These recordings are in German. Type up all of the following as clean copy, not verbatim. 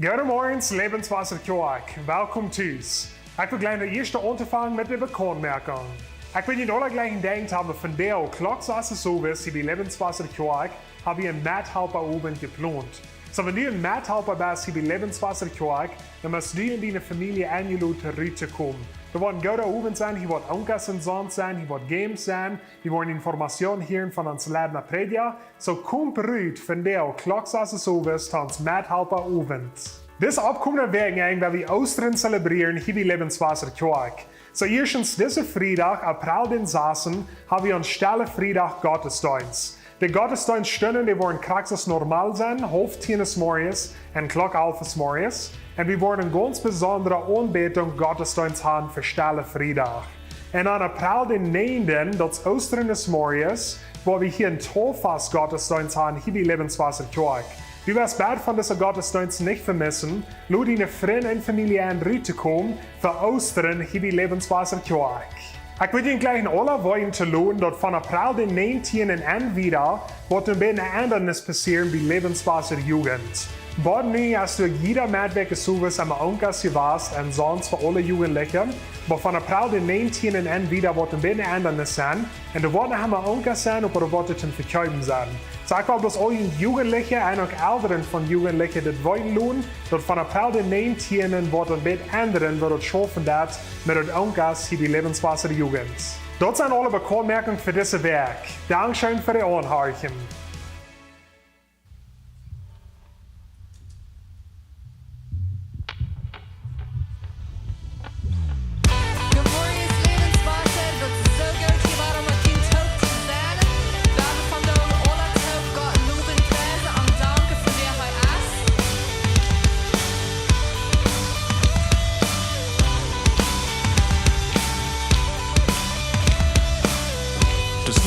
Goedemorgens, levenswasserkioak. Welkom thuis. Ik wil gleich de eerste aanvangen met de bekonmerking. Ik wil je alle gleich gedacht hebben van de kloks als het zo is, die levenswasserkioak, hebben we een mathelper oben geplant. So, wenn du ein Mathelper bist hier bei Lebenswasserkioak, dann musst du in deine Familie eingeladen rüberkommen. Da werden gute Abend sein, hier wird Onkels und Sons sein, hier wird Games sein, wir wollen Informationen hören von uns Leben Predia. So kommt rüt von der Klocks als es so ist, ans Mathelper Abend. Das abkommende Wegen, weil wir Ostern zelebrieren hier bei Lebenswasserkioak. So erstens, diese Freitag, April den 6, haben wir einen Stelle Freitag Gottesdienst. De Gottesdienststunden die worden kraxes normal zijn, half 10 des morgens en klok 11 des morgens. En we worden een ganz besondere aanbetung Gottesdienst hebben voor Stille Vrijdag. En aan April den 9, dat is Ostern des morgens, waar we hier een Tolfast Gottesdienst hebben hier bij Lebenswasserkioak. Du wirst bald von dieser Gottesdienst nicht vermissen, lud deine Freunde und Familie an Rüte kommen für Ostern hier bei Lebenswasserkioak. Ik wil je gleich alle wollen te lohnen, dat van April den 19 en aan wieder wordt een beetje anders passieren bij Lebenswasserjugend. Bad nu als du jeder Maatwerk sowas am Onkels gewarst en sonst für alle Jugendlichen, maar van April den 19 en aan wieder wordt een beetje anders zijn en er worden haben Onkels zijn of er wordt het een verkuipen zijn. So ik wil bloß euren Jugendlichen en ook Älteren von Jugendlichen dat wollen lohnen, dat van April den 19 wordt een beetje anderen, wat het schaffen dat met het Onkels hier die Lebenswasserjugend. Dat zijn alle Bekanntmerkungen für diese Werk. Dankeschön für die Anhören.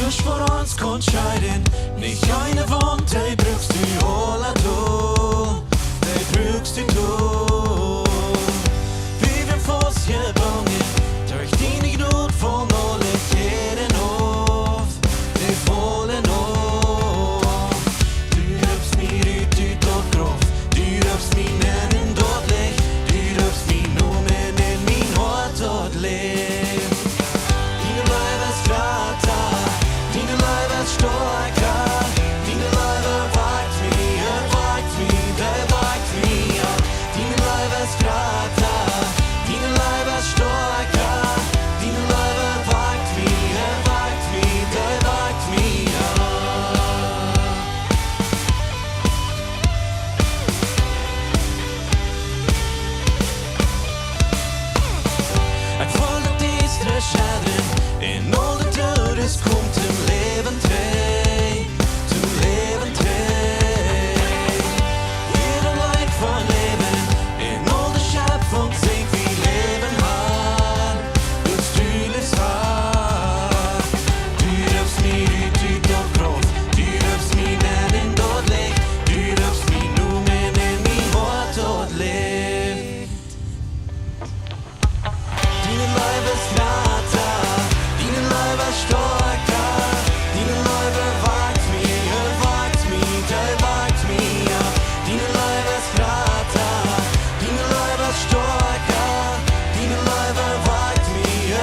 Dus voor ons kon scheiden, nicht eine Wand, die brauchst du alle du, die brauchst du. Wie wir Fuss gebangen, durch die Gnut von alle Tieren auf, die fallen auf. Du rufst mir ut dort grof, du rufst mir nennen dort Licht, du rufst mir Nomen in min Hort dort Licht. Dine Leiber ist Vater, dine Leiber ist starker, dine Leiber wagt mir, der wagt mir. Dine Leiber ist Vater, dine Leiber ist starker, dine Leiber wagt mir, der wagt mir. Ik voel dat die stress schaderen, en al de deuren komt im Leben trei, zum Leben trei. Jeder Leid von Leben, en al de Schöpfung singt wie Leben hat, dus du lebst hart. Du rufst mir ut dort groß, du rufst mir nennen dort Licht, du rufst mir Nomen in min Hort dort Licht. Dine Leiber ist Vater, dine Leiber ist starker, dine Leiber wagt mir, der wagt mir. Dine Leiber ist Vater, dine Leiber ist starker, dine Leiber wagt mir,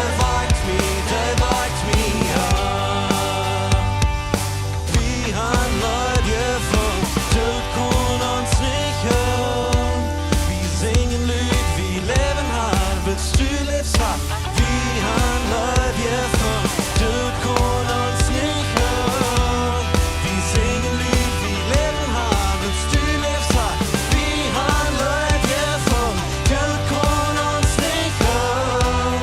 der wagt mir. Wie han Leid gefunden, du kun uns nicht hören. Wir singen Lied, wie Leben hat, willst du lebst hart. Wie han Leid gefunden, du kun uns nicht hören. Wir singen Lied, wie Leben hat, willst du lebst hart. Wie han Leid gefunden, du kun uns nicht hören.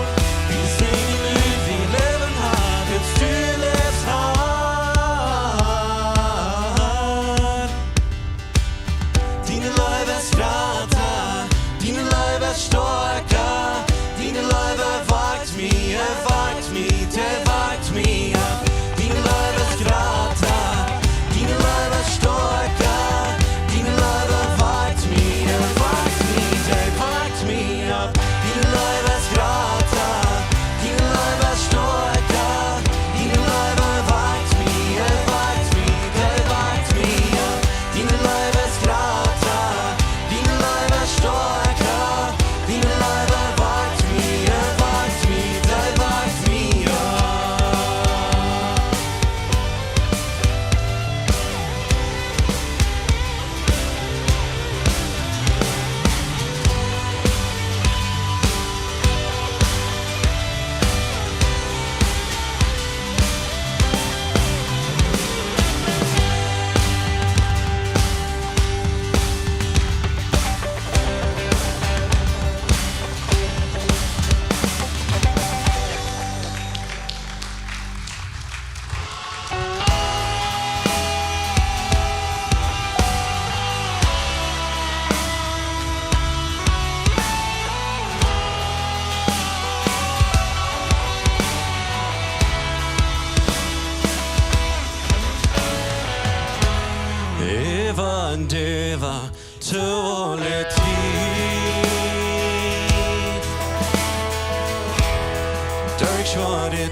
Wir singen Lied, wie Leben hat, willst du lebst hart. Dine Leiber ist Vater, dine Leiber ist starker, dine Leiber wagt mir, der wagt mir. Dine Leiber ist Vater, dine Leiber ist starker, dine Leiber wagt mir, der wagt mir. Dine Leiber ist Vater, dine Leiber ist starker, dine Leiber wagt mir, der wagt mir. Dine Leiber ist Vater, dine Leiber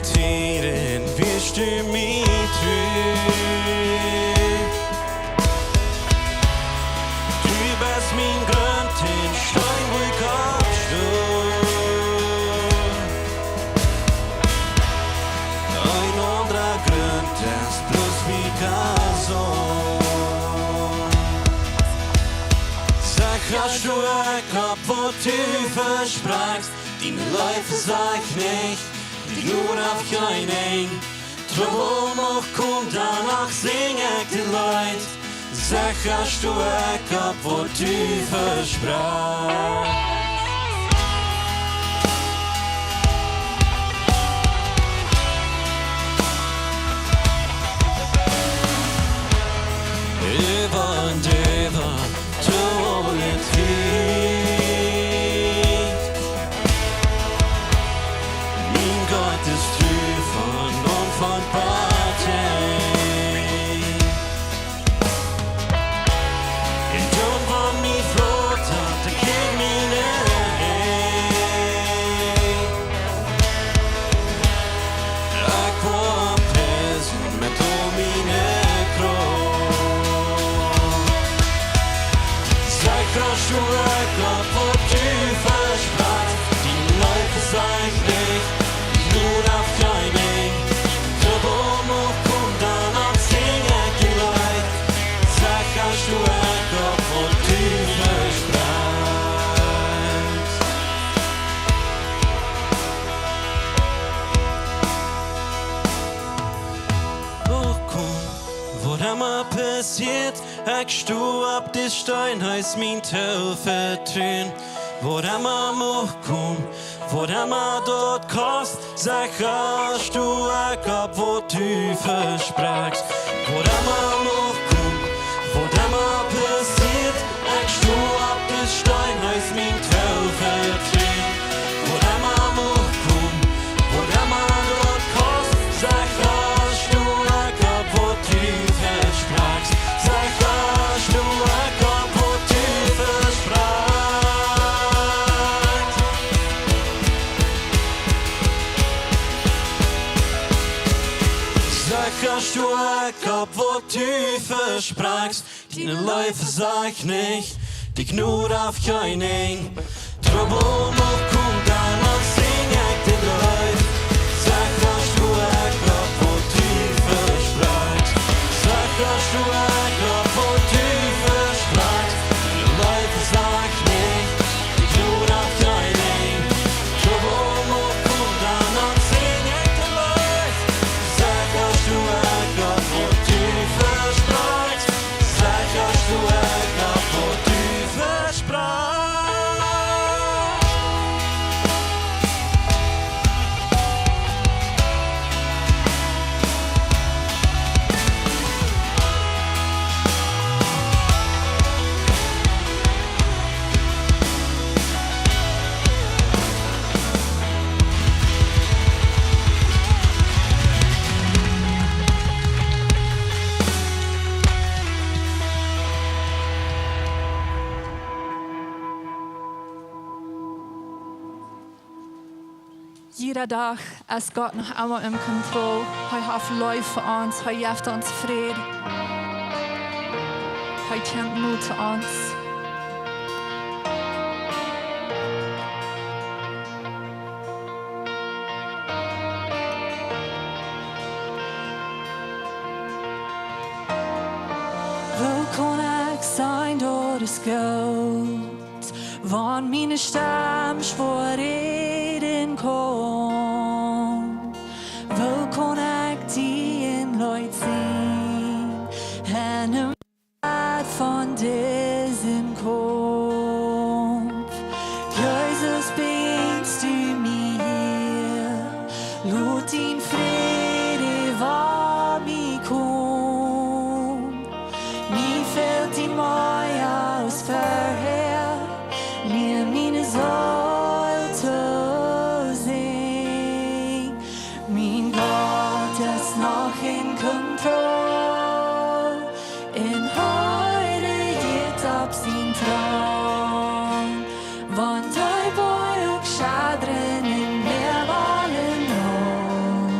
tiden wirst du mig trygg. Du bist min grund till stein wo ich abstår. Ein anderer grund ist bloß wie Gazon. Sag hast du ab, wo du versprachst, din Läufe sag nicht, die nur auf keinen. Trouble noch kommt, danach sing ich die Leid. Sag hast du ab, wo du versprachst. Über und über, du ohne Trieb. Mein Gott ist treu von Parteien. In Ton von mir float hat der King meine Hand. Ich war pesen mit meine Hast du erkannt, wo du versprachst, die Leute sag nicht, nur auf keinen. Trouble noch kommt, danach sing ich die Leute. Sag, hast du erkannt, wo du versprachst. Oh komm, wo immer passiert, ich stu ab des Stein, heißt mein Tau vertrün. Wo immer moch komm, wo immer dort kost, sag hast du ab, wo du versprachst. Wo immer moch komm, wo immer passiert, ich stu ab des Stein, heißt mein Tau vertrün. Wo immer moch komm, wo immer dort kost, sag hast du ab, wo du versprachst. Sag hast du ab, wo du versprachst. Sag hast du ab, wo du versprachst. Deine Läufe sag nicht, dich nur auf keinen. Trouble noch kommt, danach sing ich den Leid. Sag hast du ab, wo du versprachst. Sag hast du ab, wo du versprachst. Deine Läufe sag nicht, dich nur auf keinen. Trouble noch kommt, danach sing ich den Leid. Sag hast du ab, wo du versprachst. Sag hast du ab, wo du versprachst. Jeder Tag ist Gott noch einmal im Kontrolle. Er hat Läufe für uns, er gibt uns Frieden. Er schenkt Mut zu uns. Wo kann ich sein, dort ist Gott? Wann meine Stimme schwor reden kann, wo kann ich die in Leute sehen, einem Bad von diesem Kopf. Jesus, bringst du mir, lud ihn Friede war mir komm, mir fällt die Mauer aus vorher, mir meine sollte sehen, mein Gott ist noch in Kontrolle, in heute geht ab sin Traum, wann dein Boy auch schadren in mir wallen noch.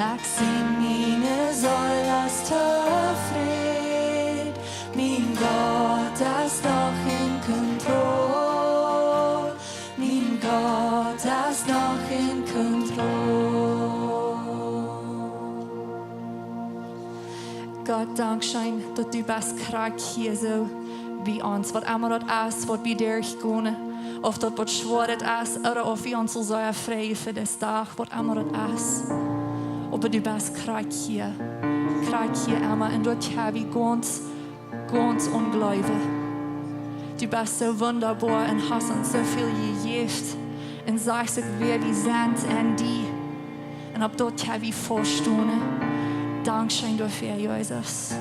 Ik sing mine Säulas tevreden. Mein Gott ist noch in Kontrolle. Mein Gott ist noch in Kontrolle. Gott, Dankeschön, dass du bist krank hier so wie uns. Wat immer das ist, was bei dir gehen. Of dat wat schwer ist, oder of wir uns so frei für das Tag, was immer das ist. Aber du bist krank hier immer. Und dort habe ich ganz ungläubig. Du bist so wunderbar und hast uns so viel gegeben. Und sagst, wer wir sind und die. Und ab dort habe ich vorstehen. Dankeschön dafür, Jesus.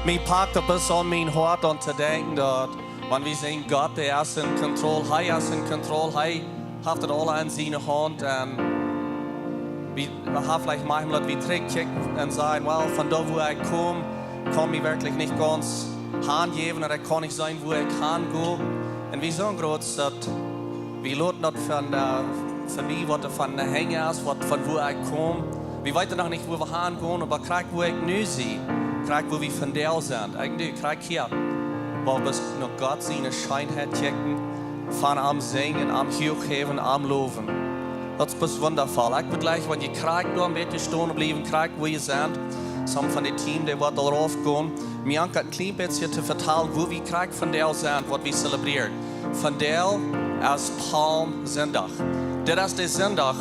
Mir packt etwas an mein Hart und zu denken, dass wenn wir sehen, Gott, der ist in Kontrolle, er ist in Kontrolle, er hat das alle in seiner Hand. Und wir haben vielleicht manchmal, wir zurückkicken und sagen, well, von da, wo ich komme, kann ich wirklich nicht ganz hingeben oder kann ich sein, wo ich kann gehen. Und wir sagen gerade, dass wir lassen das von mir, was von der Hänge ist, von wo ich komme. Wir wissen noch nicht, wo wir hingehen, aber krieg, wo ich neu sehe, krieg, wo wir von der sind. Eigentlich krieg hier, wo wir noch Gott seine Scheinheit checken, von am Singen, am Hochheben, am Loben. Das ist wundervoll. Ich will gleich, wenn ihr kriegt, nur ein bisschen stehen bleiben, kriegt, wo ihr seid. Some von dem Team, die wird darauf gehen. Wir haben ein klein bisschen zu vertellen, wo wir kriegen von der sind, was wir zelebrieren. Von der ist Palmsonntag. Das ist der Sonntag,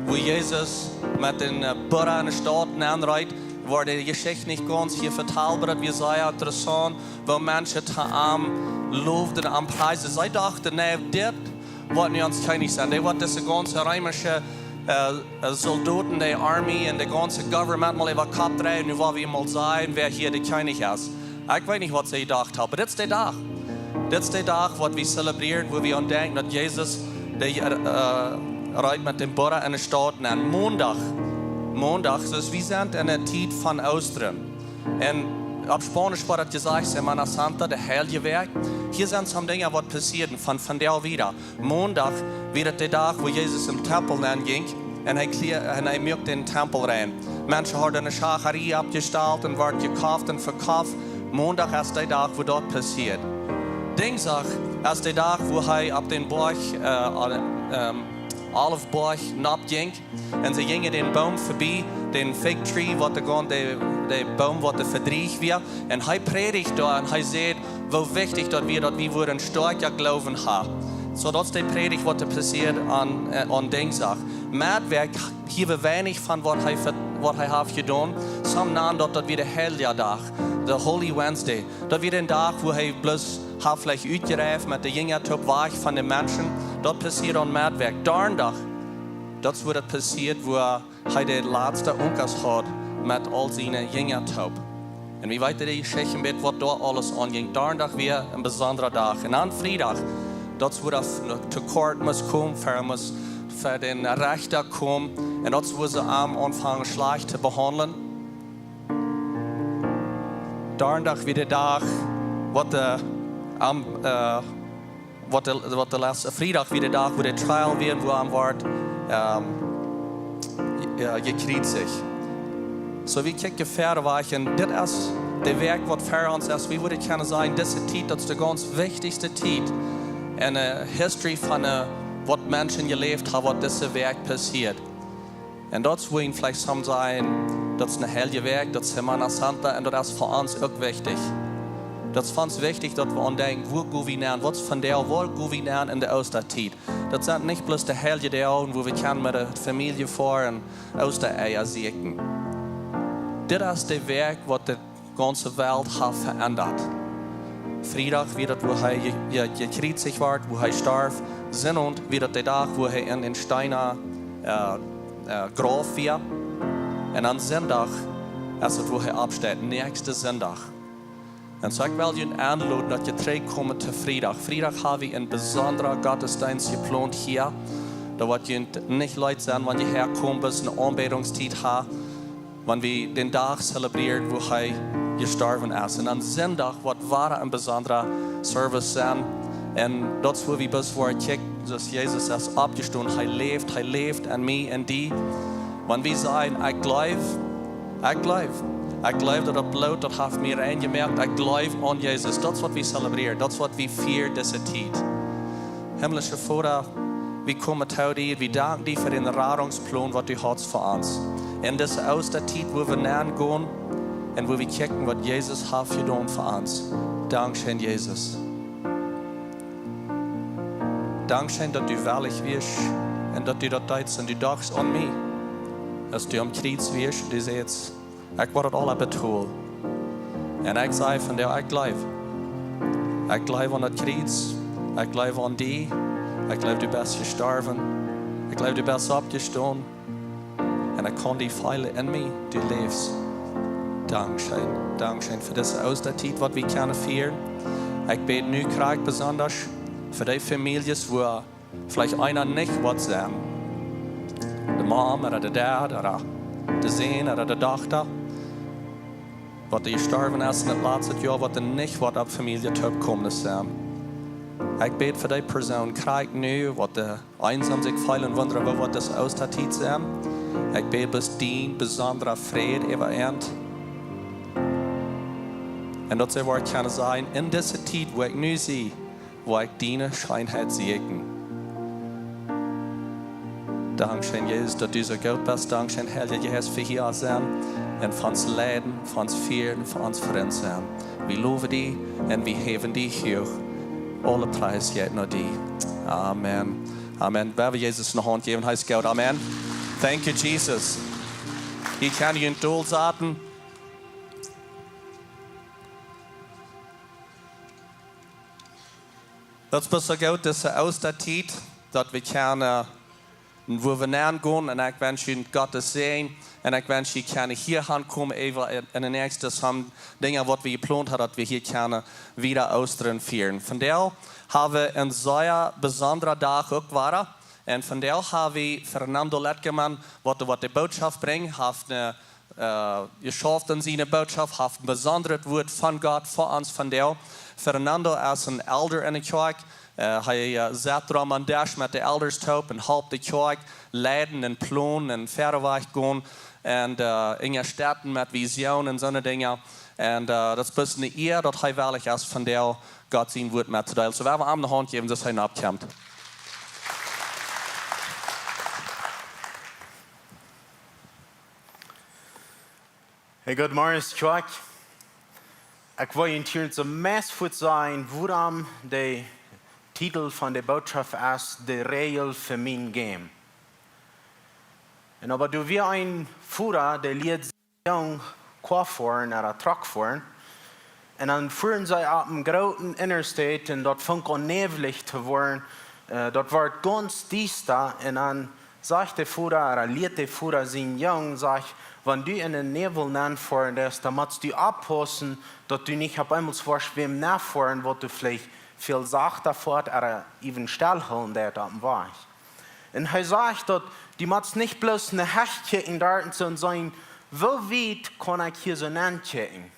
wo Jesus mit den Buddha in der Stadt anreitet, wo die Geschichte nicht ganz hier verteilt wird. Wir sagen interessant, wo Menschen am Loben, am Preisen. Sie dachten, nee, das wollten wir uns keine sein. Die wollten diese ganze römische Soldaten der Armee und der ganze Government mal über Kopf drehen und wo wir mal sein, wer hier der König ist. Ich weiß nicht, was sie gedacht haben, aber das ist der Tag. Das ist der Tag, was wir zelebrieren, wo wir denken, dass Jesus reitet mit dem Buddha in der Stadt an. Montag, dus wir sind in der Zeit von Ostern. Und auf Spanisch wird gesagt, Semana Santa, der Heilige Werk. Hier sind some Dinge, was passieren von der wieder. Montag wird der Tag, wo Jesus im Tempel ging und er mögt den Tempel rein. Menschen haben eine Schacherie abgestellt und werden gekauft und verkauft. Montag ist der Tag, wo dort passiert. Dienstag ist der Tag, wo er auf den Berg, Oliveberg ging und sie gingen den Baum vorbei, den Fig Tree, wo der Baum, wo der verdreht wird. Und er predigt da und er sagt, wie wichtig dass wir einen starken Glauben haben. So das ist die Predigt, was passiert an Dienstag. Mädwerk, hier wir wenig von was er hat getan. Some namen dort wieder Heilige Tag, der Holy Wednesday. Dort wird ein Tag, wo er bloß hat vielleicht uitgereift mit der Jüngertruppe war von den Menschen. Dort passiert an Mädwerk. Dorndag, das wird passiert, wo er den letzten Unkas hat mit all seinen Jüngertruppe. Und wie weiter die Geschichte mit, was da alles anging. Dorndag wäre ein besonderer Tag. Und an Freitag, das wird zu Court muss kommen, für den Richter kommen. Und das wird sie am Anfang schlecht zu behandeln. Dorndag wird der Tag, was der letzte Freitag wird der Tag, wo der Trial wird, wo am Wort gekriegt. So wie kicken verder weichen, das ist der Werk, was für uns ist. Wie würde ich gerne sagen, diese Zeit, das ist der ganz wichtigste Zeit in der History von was Menschen gelebt haben, was dieses Werk passiert. Und das will ich vielleicht sagen, das ist ein heiliges Werk, das ist Semana Santa und das ist für uns auch wichtig. Das ist für uns wichtig, dass wir andenken, wo gehen wir näher, was von der Welt gehen wir näher in der Osterzeit. Das sind nicht bloß die heilige Tage, wo wir mit der Familie fahren und Ostereier sägen. Das ist das Werk, was die ganze Welt hat verändert. Freitag wird wo er gekreuzigt wird, wo er starb. Sonntag wird der Tag, wo er in den Steiner Grab wird. Und am Sonntag ist es, wo er absteht, nächsten Sonntag. Und so ich will Ihnen anladen, dass ihr zurückkommen zu Freitag. Freitag haben wir einen besonderen Gottesdienst geplant hier. Da wird ihr nicht Leute sein, wenn ihr herkommt, bis eine Anbetungszeit habt, wenn wir den Tag zelebrieren, wo er gestorben ist. Und am Sonntag wird ein besonderer Service sein. Und das, wo wir bis vor kicken, dass Jesus ist abgestanden, er lebt an mir und die. Wenn wir sagen, ich glaube, dass das Blut, das hat mir reingemerkt, ich glaube an Jesus. Das ist, was wir zelebrieren, das ist, was wir feiern, diese Zeit. Himmlische Vater, wir kommen zu dir, wir danken dir für den Rettungsplan, was du hast für uns. In dieser Osterzeit, wo wir näher gehen und wo wir gucken, was Jesus hat getan für uns. Dankeschön, Jesus. Dankeschön, dass du ehrlich bist und dass du das teilst und du dachtest an mich. Dass du am Kreuz bist und du sagst, ich werde das alle betonen. Und ich sage von dir, ich glaube. Ich glaube an das Kreuz, ich glaube an dich, ich glaube, du bist gestorben, ich glaube, du bist abgestanden. Und ich kann dich feilen in mir, du lebst. Dankeschön. Dankeschön für diese Ostertiet, was wir können feiern. Ich bete nu gerade besonders für die Familien, wo vielleicht einer nicht was sagen. Die Mom oder der Dad oder der Sohn oder der Tochter. Was die gestorben ist in das letzte Jahr, was nicht was ab Familie kommen sein. Ich bete für die Person, krieg nu, was die einsam sich fühlen und wundern, was das Ostertiet sein. Ich bete bis dien besonderer Friede über End. Und dat ze waar kan zijn in deze tijd waar ik nu zie, waar ik diene schijnheid segnen. Dankzij Jezus dat u zo goed bent. Dankzij Heilige Geest voor hier zijn. En van ons lijden, van ons vieren, van ons vriend zijn. We loven die en we heven die hier. Alle prijs gaat naar die. Amen. Amen. We hebben Jezus een hand geven. Hij is goed. Amen. Thank you, Jesus. Hier kan je een doel zetten. Dat is zo goed, deze Ostertiet, dat we kunnen, wo we naartoe gaan. En ik wens je God te zien. En ik wens je kunnen hier aankomen, even in de nächste dingen wat we gepland hadden, dat we hier kunnen weer Ostern vieren. Vandaag hebben we een zeer bijzondere dag ook waren. En vandaag hebben we Fernando Letkeman, wat de boodschap brengt, heeft geschaft in zijn boodschap, heeft een bijzonder woord van God voor ons vandaag. Fernando is een elder in de kerk. Hij zet er aan dash met de elders top en helpt de kerk leiden en plannen en verder weg gaan. En in je steden met visioen en zo'n dingen. En dat is best een eer dat hij wellig is vandaag God zijn woord met te delen. So we hebben hem de hand geven dat hij opkomt. Hey, good morning, Chuck. Ik wil je natuurlijk zo meest zijn waarom de titel van de boodschap is de Räajlen voor Mien Gäm. En aber du wie een Führer, der leert jong qua fahren oder truck fahren. En dan fuhren sie op een großen Interstate en dat fängt an nebelig te worden. Dat wordt ganz diester en dan sagt der Führer oder leert der Führer zijn jong, sagt, wenn du in den Nebel nachfahren lässt, dann musst du aufpassen, dass du nicht auf einmal vor Schwimmen nachfahren, wo du vielleicht viel sachter fährt oder even stillhalten dort am Weg. Und er sagt, dass die musst nicht bloß eine Hechtchen in dort und sagen, wie weit kann ich hier so nachchecken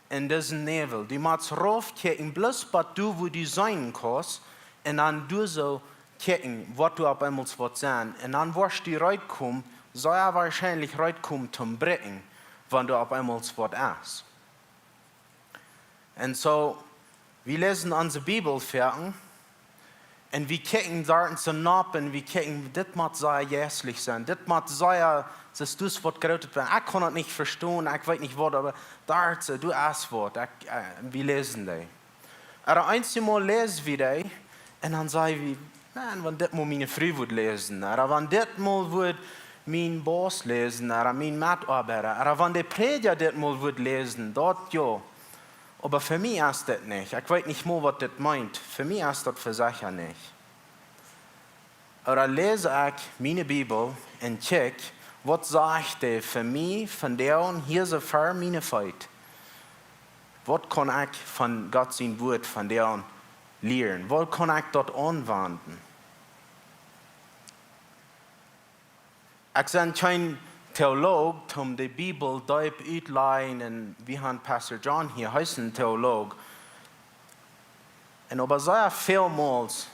in diesem Nebel. Die musst raufchecken, bloß was du, wo du sein kannst, und dann du so checken, was du auf einmal sein. Und dann wirst du rauskommen, soll er wahrscheinlich rauskommen zum Brechen, wenn du auf einmal was ist. Und so, wir lesen unsere Bibelversen und wir gucken dort so nach und wir gucken, das muss sehr jässlich sein, das muss sehr, dass du es was gerautet werden. Ich kann das nicht verstehen, ich weiß nicht was, aber dort, du hast was, wir lesen das. Aber einmal lesen wir das und dann sagen wir, man, wenn das mal meine Frau lesen, oder wenn das mal wird, mein Boss lesen, oder mein Mitarbeiter, oder wenn der Prediger das mal wird lesen, dort ja. Aber für mich ist das nicht. Ich weiß nicht mal, was das meint. Für mich ist das für sicher nicht. Oder lese ich meine Bibel und check, was sagt der für mich, von der und hier so für meine Zeit. Was kann ich von Gott sein Wort, von der und lernen? Was kann ich dort anwenden? Ich bin kein Theolog, um die Bibel deep uitleihen und wie han Pastor John hier heißen Theolog. Und aber sehr vielmals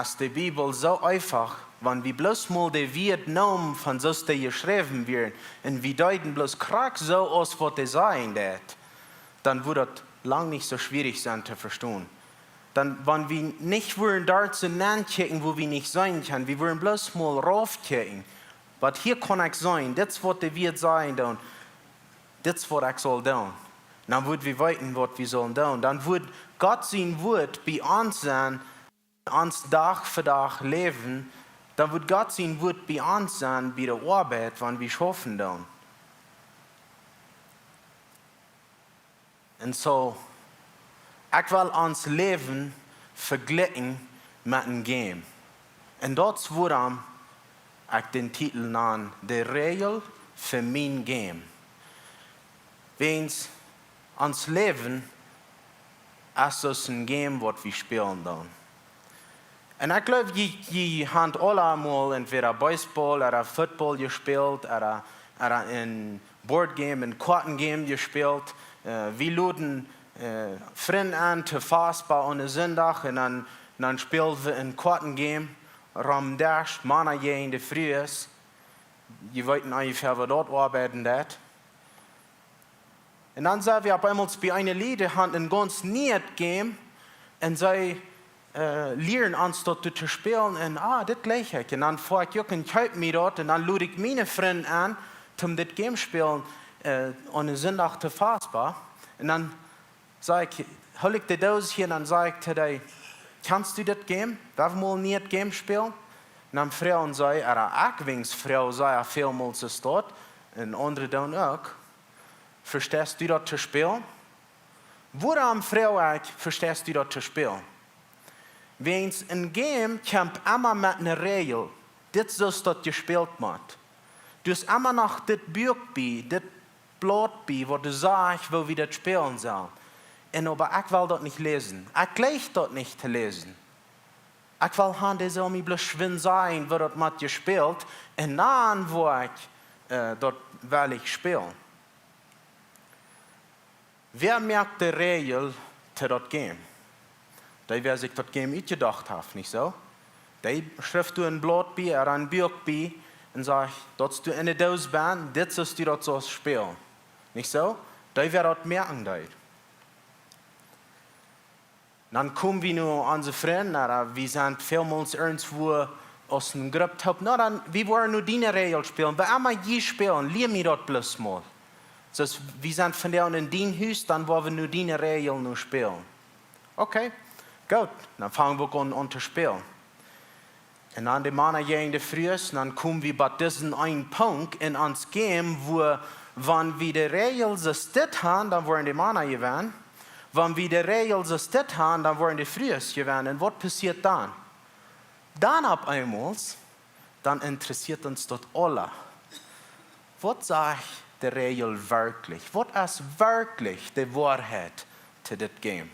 ist die Bibel so einfach, wenn wir bloß mal die Vietnam von so der geschrieben wird und wir deuten bloß krack so aus, was die sagen wird, dann wird das lang nicht so schwierig sein zu verstehen. Dann, wenn wir nicht wollen dort zu nachchecken, wo wir nicht sein können, wir wollen bloß mal raufchecken. Was hier kann ich sein, das ist, was der wird sein, dann, das ist, was ich soll tun. Dann wird wir weiten, was wir sollen tun. Dann wird Gott sein Wort bei uns sein, uns Tag für Tag leben. Dann wird Gott sein Wort bei uns sein, bei der Arbeit, wenn wir schaffen tun. Und so, ich will uns Leben vergleichen mit einem Game. Und dort wurde ich den Titel an, de Räajlen für Mien Gäm. Wens ans Leben ist das ein Game, was wir spielen dann. Und ich glaube, je haben alle einmal entweder Baseball oder Football gespielt oder ein Boardgame, ein Kartengame gespielt. Wir luden Freunde an zu Fastball an Sonntag und dann spielen wir ein Kartengame. Ramdash, Mana je in de Frühs. Je weet ungefähr, was dort arbeiten dat. Und dann sagen wir auf einmal bei einer Lieder, haben ein ganz nicht Game und sie lernen uns dort zu spielen und das gleiche. Und dann fahre ich und kaufe mir dort und dann lade ich meine Freunde an, um das Game spielen an den Sonntag zu Fastbar. Und dann sage ich, hol ich die Dose hier und dann sage ich zu dir, kannst du das Game? Darf mal nicht das Game spielen? Und dann Frauen sagen, ich wings Frau sei vielmals ist dort und andere dann auch. Verstehst du das zu spielen? Woran Frau ich verstehst du das zu spielen? Wenn es ein Game kommt immer mit einer Regel, das ist das gespielt wird. Du hast immer noch das Buch bei, das Blatt bei, wo du sagst, wo wir das spielen sollen. Und aber ich will das nicht lesen. Ich gleich das nicht zu lesen. Ich will haben, das soll mir bloß schwinn sein, wo das mit gespielt und dann, wo ich dort will ich spielen. Wer merkt die Regel zu das Game? Die, wer sich das Game nicht gedacht hat, nicht so? Die schrift du ein Blatt bei oder ein Buch bei und sagt, dass du in der Dose bist, das ist du das so spielen. Nicht so? Die wer das merken. Dann kommen wir nur an unsere Freunde, wir sind vielmals irgendwo aus dem Gruppe. Na, dann, wir wollen nur die Regel spielen. Wenn immer je spielen, lehr mir das bloß mal. Das heißt, wir sind von der in dein Haus, dann wollen wir nur die Regel nur spielen. Okay, gut, dann fangen wir an zu spielen. Und dann die Männer gehen in die Frühs, dann kommen wir bei diesem einen Punkt in uns Game, wo, wenn wir die Regel so steht haben, dann wollen die Männer gewinnen. Wenn wir die Regel so steht haben, dann wollen die Frühs gewinnen. Und was passiert dann? Dann ab einmal, dann interessiert uns das alle. Was sagt die Regel wirklich? Was ist wirklich die Wahrheit zu dem Game?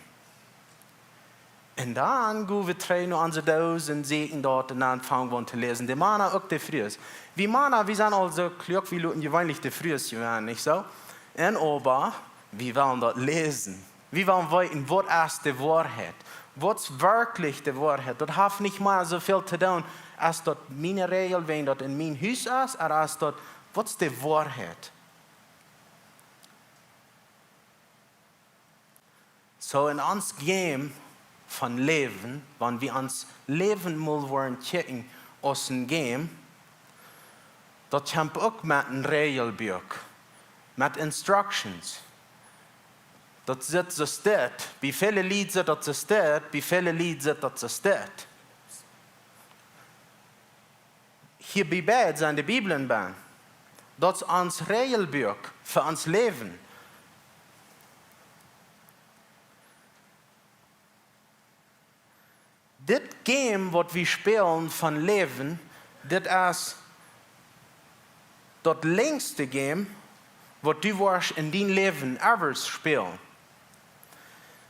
Und dann gehen wir drehen unsere Dose und sehen dort und dann fangen wir an zu lesen. Die Männer auch die Frühs. Wir Männer, wir sind also klug, wir luten gewöhnlich die Frühs gewinnen, nicht so? Und aber, wir wollen das lesen. Wir wollen wissen, was ist die Wahrheit? Was ist wirklich die Wahrheit? Das hat nicht mal so viel zu tun, als das meine Regel, wenn das in mein Haus ist, oder als das, was ist die Wahrheit? So in uns Game von Leben, wenn wir uns Leben mal wollen checken aus dem Game, das kommt auch mit einem Regelbuch, mit Instructions. Dat zit zo steht. Bij viele Lied zit dat zo steht, bij viele Lied zit dat zo steht. Hier bij beide zijn de Bibelen bij. Dat is ons regelboek voor ons leven. Dit game wat we spelen van leven, dit is dat längste game wat du warst in dein leven ever spelen.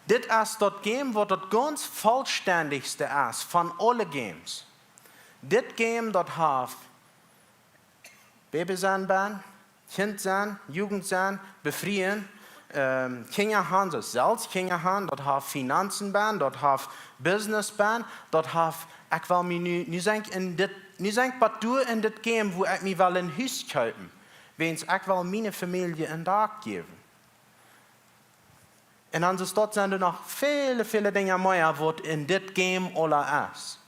Dit is dat game wat het ganz vollständigste is van alle games. Dit game dat heeft Baby zijn ben, kind zijn, jugend zijn, bevrijen, Kinder haben, dus zelfs Kinder haben, dat heeft Finanzen ben, dat heeft business ben, dat heeft, ik wil me nu denk wat doen in dit game, wo ik me wel een huis kopen. Wens ik wil mijn familie een dag geven. En dan zijn er nog viele dingen meer wat in dit game alle is.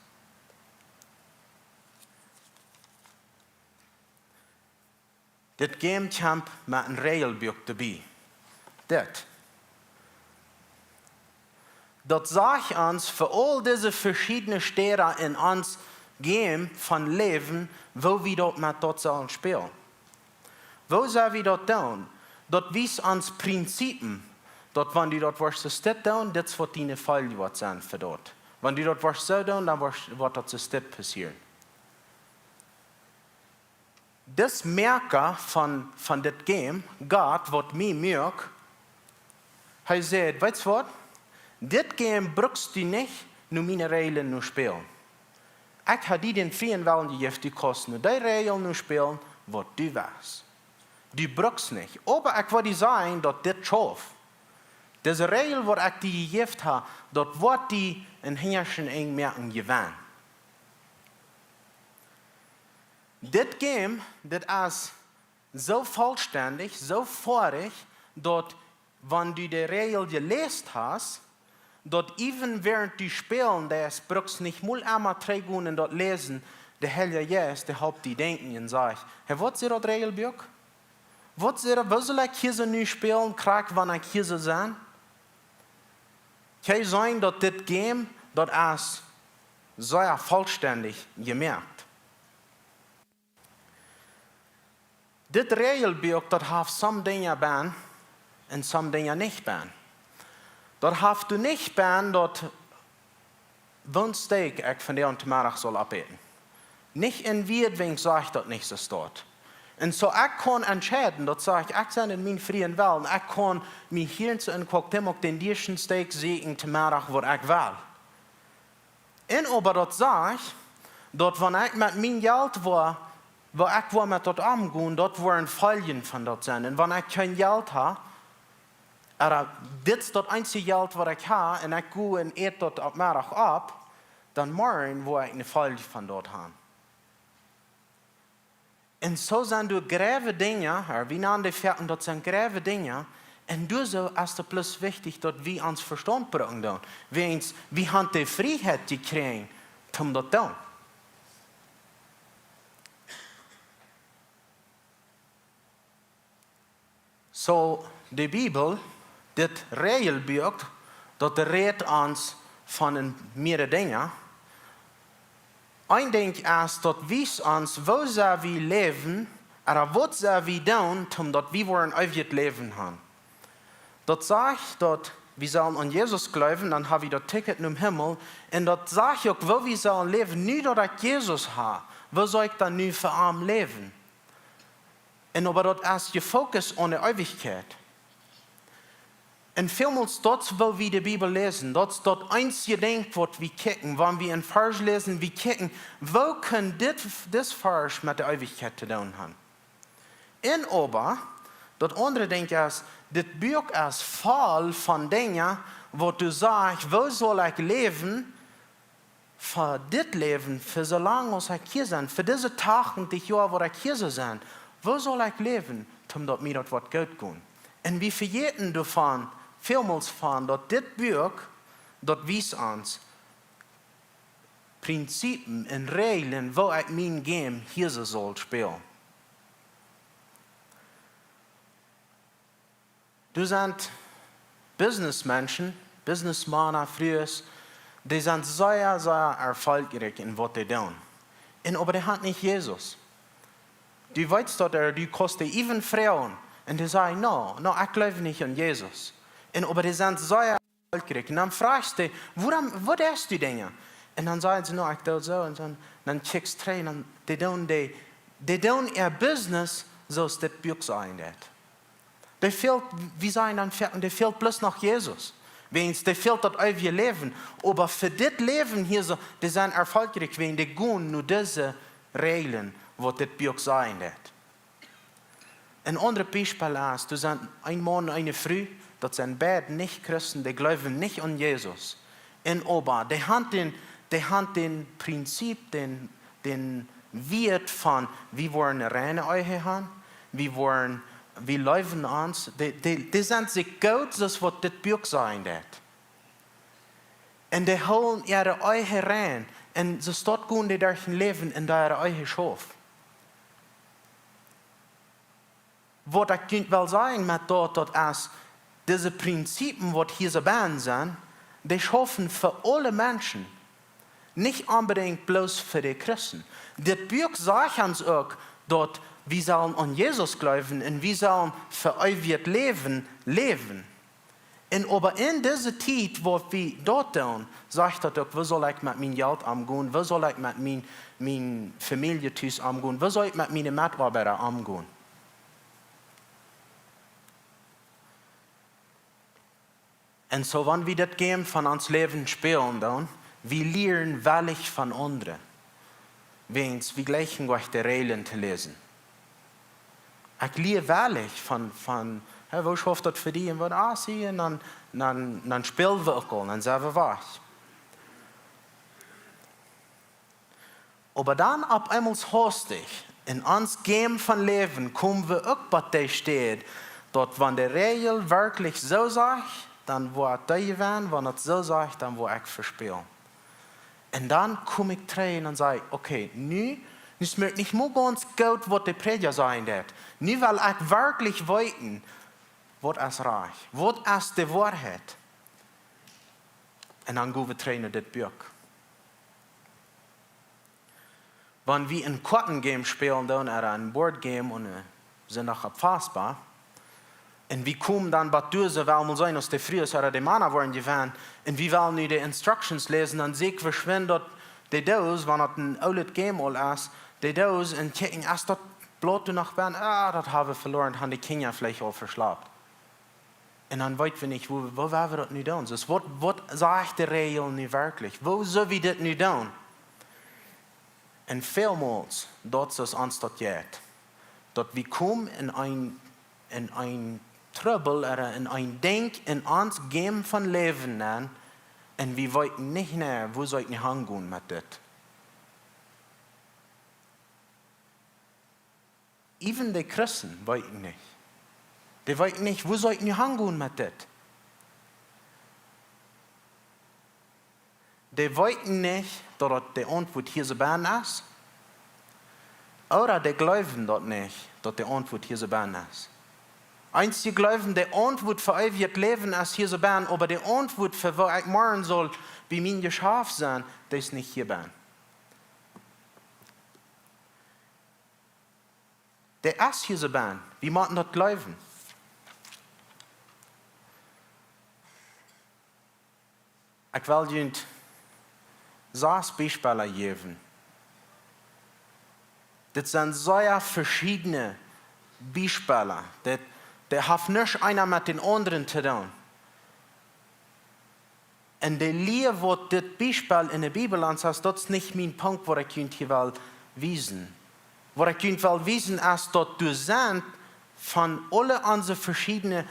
Dit game komt met een regelboek erbij. Dat zegt ons voor al deze verschillende sterren in ons game van leven, wo we dat met dat zullen spelen. Wo zullen we dat doen? Dat wijst ons principen. Dat wanneer dat wordt zo stil doen, dit is wat die fall wordt zijn voor dat. Wanneer dat wordt zo doen, dan wordt dat zo stil passeren. das Merker von das Game, Gott, was mir merkt, er sagt, weißt du was? Das Game brauchst du nicht, nur meine Räajlen nur spielen. Ich habe dir den freien Willen gegeben, die kosten nur die Räajlen nur spielen, was du weißt. Du brauchst nicht. Aber ich will dir sagen, dass das schafft. Diese Räajel, die ich dir gegeben habe, das wird die in Herrschen eng merken gewinnen. Das Game, das ist so vollständig, so vorig, dass, wenn du die Regel gelesen hast, dass even während du spielen, das brauchst nicht mal einmal trägen und dort lesen, der Heilige Geist, der hat die denken und sagt, hey, was ist das Regelbuch? Was soll ich hier so nicht spielen, krieg, wenn ich hier so sein? Kann sein, dass das Game, das ist sehr vollständig gemerkt. Das Regelbuch, das hat some Dinge ban und some Dinge nicht ban. Dat hast du nicht ban, dat Wunsteak ich von der und Mittag soll abeten. Nicht in Wiedwing sage ich das nicht so dort. Und so ich kann entscheiden, dat sage ich bin in meinen freien Willen, ich kann mich hier zu angucken, ob den dirschen Steak sehen zum Mittag, wo ich will. Und aber dat sage ich, dat wenn ich mit meinem Geld war, wo ich war mit dort umgehen, dort waren Folgen von dort sein. Und wenn ich kein Geld habe, dit is dat einzige Geld wat ik heb en ik ga en eet dat op middag op, dan morgen wil ik een Folge van dort hebben. En zo zijn er grave dingen, wie namen die Verten, dat zijn grave dingen, en dus is het plus wichtig dat we ons verstand brengen doen. We hebben de vrijheid gekregen om dat te doen. So, de Bibel, dit regelbuch, dat redt ons van meerdere dingen. Een ding is dat wijst ons waar zullen we leven, en wat zullen we doen, omdat we worden uit leven gaan. Dat zegt dat we zullen aan Jezus geloven, dan hebben we dat ticket naar Himmel. En dat zegt ook waar we zullen leven, nu dat ik Jezus heb, waar zou ik dan nu voor hem leven? En aber dat is je focus op de eeuwigheid. En vielmals dat wil we de Bibel lezen. Dat is dat einzige ding wat we kijken. Wanneer we een vers lezen, we kijken, wo kan dit vers met de eeuwigheid te doen hebben. En aber, dat andere ding is, dit boek is vol van dingen, wat du zegt, wo zal ik leven, voor dit leven, voor zolang als ik hier ben, voor deze dagen, die jaar waar ik hier zou zijn. Wo soll ich leben, omdat mir das wat gut gaan? En we vergeten davon, vielmals van, dat dit Buch, dat wijst ons Prinzipien en Regeln, wo ich Mien Gäm hier soll spielen. Du sind Businessmenschen, Businessmänner, früher, die sind sehr, sehr erfolgreich in was sie tun. Aber die haben nicht Jesus. Du weißt, dass du kostet even Frauen. Und die sagen, no, ich glaube nicht an Jesus. Aber die sind sehr erfolgreich. Und dann fragst du, wo hast du Dinge? Und dann sagen sie, no, ich tue so. Und dann checkst du rein. Und die tun ihr Business, so ist das Buch sein. Die fehlt, wie sagen dann, die fehlt bloß noch Jesus. Die fehlt das ewige Leben. Aber für das Leben hier, so, die sind erfolgreich, wenn die gehen nur diese Regeln, wat dit Buch sein wird. Ein anderes Beispiel ist, du sind ein Mann und eine Frau, das sind beide nicht Christen, die glauben nicht an Jesus. Aber die haben den Prinzip, den Wert von, wir wollen eine reine Ehe haben, wir leben uns, die sind sich gut, das was das Buch sein wird. Und die holen ihre Ehe rein, und so dort gehen die durch ein Leben in ihre Ehe schaffen. Wat ik wil zeggen met dat is, deze Prinzipien, wat hier so zijn, die schaffen für alle Menschen. Nicht unbedingt bloß für die Christen. Das Buch sagt uns auch, dass wir sollen an Jesus glauben und wir sollen für ewig leben. Und aber in dieser Zeit, wo wir dort tun, sagt er doch, wie soll ich mit meinem Geld umgehen, wie soll ich mit meiner Familie umgehen, wie soll ich mit meinen Mitarbeitern umgehen. Und so, wenn wir das Game von uns Leben spielen, dann, wir lernen wirklich von anderen. Wenn wir gleichen durch die Räajlen zu lesen. Ich lerne wirklich von hey, wo schafft das für die? Und wenn ich sehe, dann spielen wir auch, dann sagen wir was. Aber dann ab einmal hastig, in uns Game von Leben, kommen wir auch bei der steht, dort, wenn der Räajel wirklich so sagt, dann wo ich werden, wenn es so sagt, dann wo ich verspielen. Und dann komme ich rein und sage, okay, nu schmeckt nicht mehr ganz gut, was der Prediger sagen wird. Nu will ich wirklich weiten, was ist reich, was ist die Wahrheit. Und dann gehen wir trainen das Buch. Wenn wir ein Kartengame spielen, dann oder ein Boardgame und sind auch abfassbar, und wir kommen dann bei Döse, weil wir sein, dass die früher oder die Männer waren gewesen, und wir wollen nur die Instructions lesen, dann sehe ich verschwindet die Dose, wenn es ein altes Game ist, die Dose, und kicken, erst das Blut noch werden, das haben wir verloren, haben die Kinder vielleicht auch verschlafen. Und dann weten wir nicht, wo werden wir das nicht tun? Dus was sagt die Regel nicht wirklich? Wo soll wir das nicht tun? Und vielmals, dort ist uns das geht. Dort wir kommen in ein Trouble oder in ein Denk in uns Game von Leben an und wir weten nicht mehr, wo soll ich nicht hingehen mit das. Even die Christen weten nicht. Die weten nicht, wo soll ich nicht hingehen mit das. Die weten nicht, dass die Antwort hier so bern ist. Oder die glauben dort nicht, dass die Antwort hier so bern ist. Eins, die glauben, die Antwort für euer Leben ist hier so bern, aber die Antwort für was ich machen soll, wie mein Geschäft sein, das ist nicht hier bern. Der ist hier so bern. Wie machen das glauben? Ich will Ihnen 6 Beispiele geben. Das sind sehr verschiedene Beispiele. Der hat nicht einer mit den anderen zu tun. Und der Lehre, was das Beispiel in der Bibel ansatz, das ist nicht mein Punkt, wo ich hier will wiesen. Wo ich will wiesen ist, dass du sind von allen unseren verschiedenen